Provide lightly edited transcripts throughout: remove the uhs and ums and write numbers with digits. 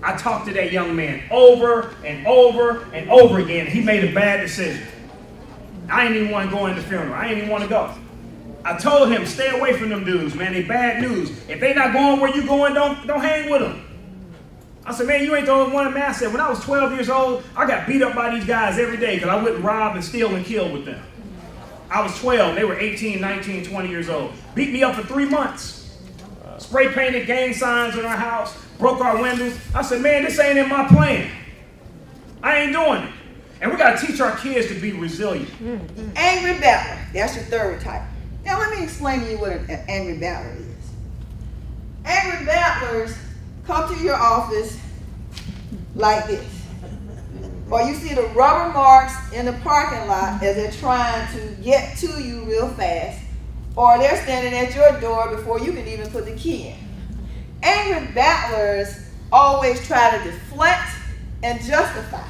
I talked to that young man over and over and over again. He made a bad decision. I didn't even want to go in the funeral. I didn't even want to go. I told him, stay away from them dudes, man. They bad news. If they not going where you going, don't hang with them. I said, man, you ain't the only one, man. I said, when I was 12 years old, I got beat up by these guys every day because I wouldn't rob and steal and kill with them. I was 12. They were 18, 19, 20 years old. Beat me up for 3 months. Spray painted gang signs in our house. Broke our windows. I said, man, this ain't in my plan. I ain't doing it. And we got to teach our kids to be resilient. Angry battler. That's your third type. Now, let me explain to you what an angry battler is. Angry battlers come to your office like this. Or you see the rubber marks in the parking lot as they're trying to get to you real fast. Or they're standing at your door before you can even put the key in. Angry battlers always try to deflect and justify.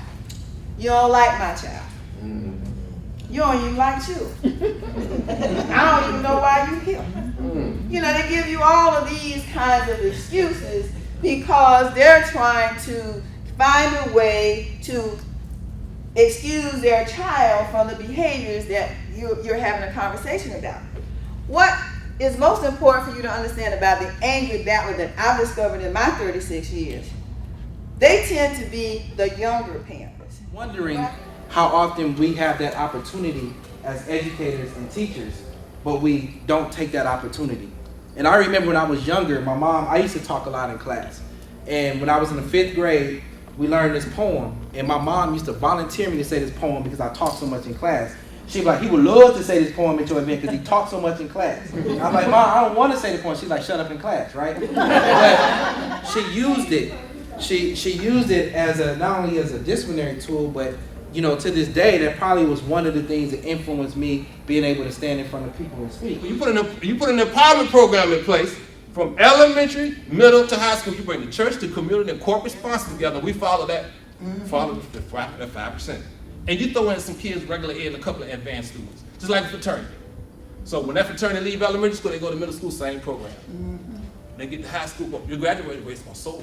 You don't like my child. You don't even like children. I don't even know why you're here. You know, they give you all of these kinds of excuses because they're trying to find a way to excuse their child from the behaviors that you're having a conversation about. What is most important for you to understand about the angry battler that I've discovered in my 36 years, they tend to be the younger parents. Wondering how often we have that opportunity as educators and teachers, but we don't take that opportunity. And I remember when I was younger, my mom, I used to talk a lot in class. And when I was in the 5th grade, we learned this poem. And my mom used to volunteer me to say this poem because I talked so much in class. She'd be like, he would love to say this poem at your event because he talked so much in class. I'm like, Mom, I don't want to say the poem. She's like, shut up in class, right? But she used it. She used it as not only as a disciplinary tool, but you know, to this day, that probably was one of the things that influenced me being able to stand in front of people and speak. You put an empowerment program in place from elementary, middle to high school. You bring the church, the community, and corporate sponsors together. We follow that, follow the 5%. And you throw in some kids regular ed and a couple of advanced students, just like a fraternity. So when that fraternity leave elementary school, they go to middle school, same program. They get to high school, your graduating rate's gonna soar.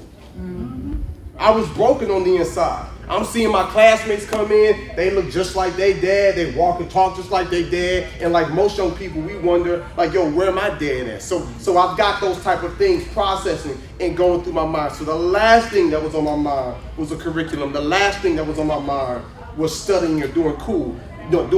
I was broken on the inside. I'm seeing my classmates come in, they look just like they dad, they walk and talk just like they dad, and like most young people, we wonder, like, yo, where my dad at? So I've got those type of things processing and going through my mind. So the last thing that was on my mind was a curriculum. The last thing that was on my mind was studying or doing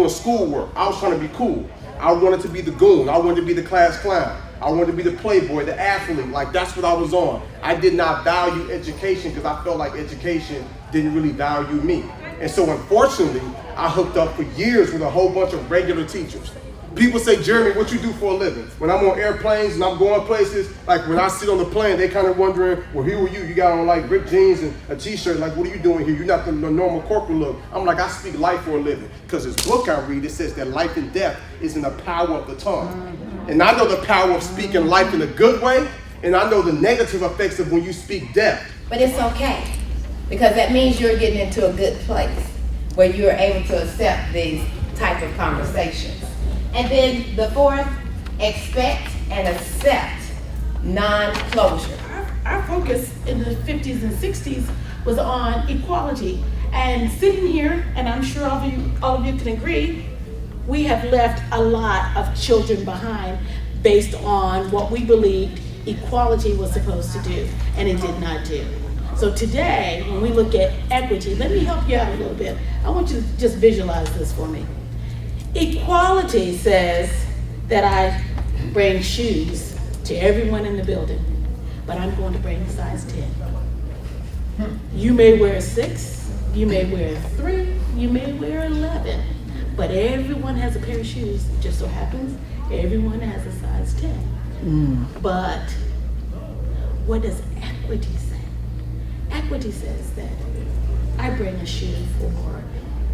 schoolwork. I was trying to be cool. I wanted to be the goon. I wanted to be the class clown. I wanted to be the playboy, the athlete. Like, that's what I was on. I did not value education because I felt like education didn't really value me. And so unfortunately, I hooked up for years with a whole bunch of regular teachers. People say, Jeremy, what you do for a living? When I'm on airplanes and I'm going places, like when I sit on the plane, they kind of wondering, well, who are you? You got on like ripped jeans and a t-shirt. Like, what are you doing here? You're not the normal corporate look. I'm like, I speak life for a living. Because this book I read, it says that life and death is in the power of the tongue. And I know the power of speaking life in a good way, and I know the negative effects of when you speak death. But it's okay, because that means you're getting into a good place where you're able to accept these type of conversations. And then the fourth, expect and accept non-closure. Our focus in the 50s and 60s was on equality. And sitting here, and I'm sure all of you can agree, we have left a lot of children behind based on what we believed equality was supposed to do, and it did not do. So today, when we look at equity, let me help you out a little bit. I want you to just visualize this for me. Equality says that I bring shoes to everyone in the building, but I'm going to bring a size 10. You may wear 6, you may wear 3, you may wear 11, but everyone has a pair of shoes. It just so happens everyone has a size 10. But what does equity say? Equity says that I bring a shoe for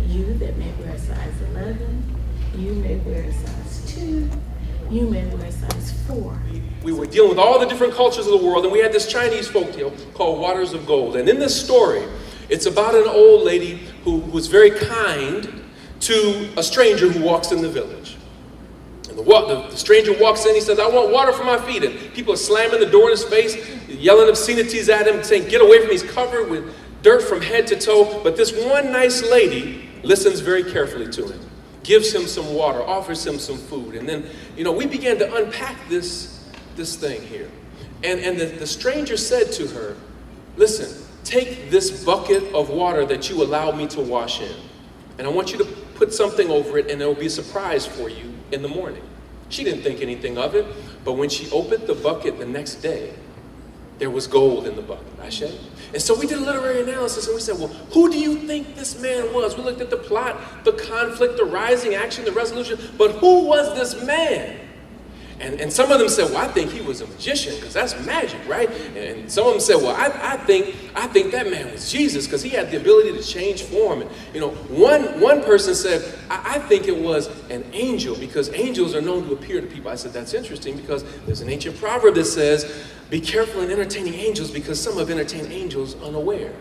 you that may wear a size 11, you may wear a size 2, you may wear a size 4. We were dealing with all the different cultures of the world, and we had this Chinese folktale called Waters of Gold. And in this story, it's about an old lady who was very kind to a stranger who walks in the village. And the stranger walks in, he says, I want water for my feet. And people are slamming the door in his face, yelling obscenities at him, saying, get away from me. He's covered with dirt from head to toe. But this one nice lady listens very carefully to him, gives him some water, offers him some food. And then, we began to unpack this thing here. And the stranger said to her, listen, take this bucket of water that you allowed me to wash in, and I want you to put something over it, and it will be a surprise for you in the morning. She didn't think anything of it, but when she opened the bucket the next day, there was gold in the bucket. And so we did a literary analysis, and we said, well, who do you think this man was? We looked at the plot, the conflict, the rising action, the resolution, but who was this man? And some of them said, well, I think he was a magician, because that's magic, right? And some of them said, well, I think that man was Jesus, because he had the ability to change form. And one person said, I think it was an angel, because angels are known to appear to people. I said, that's interesting, because there's an ancient proverb that says, be careful in entertaining angels, because some have entertained angels unaware.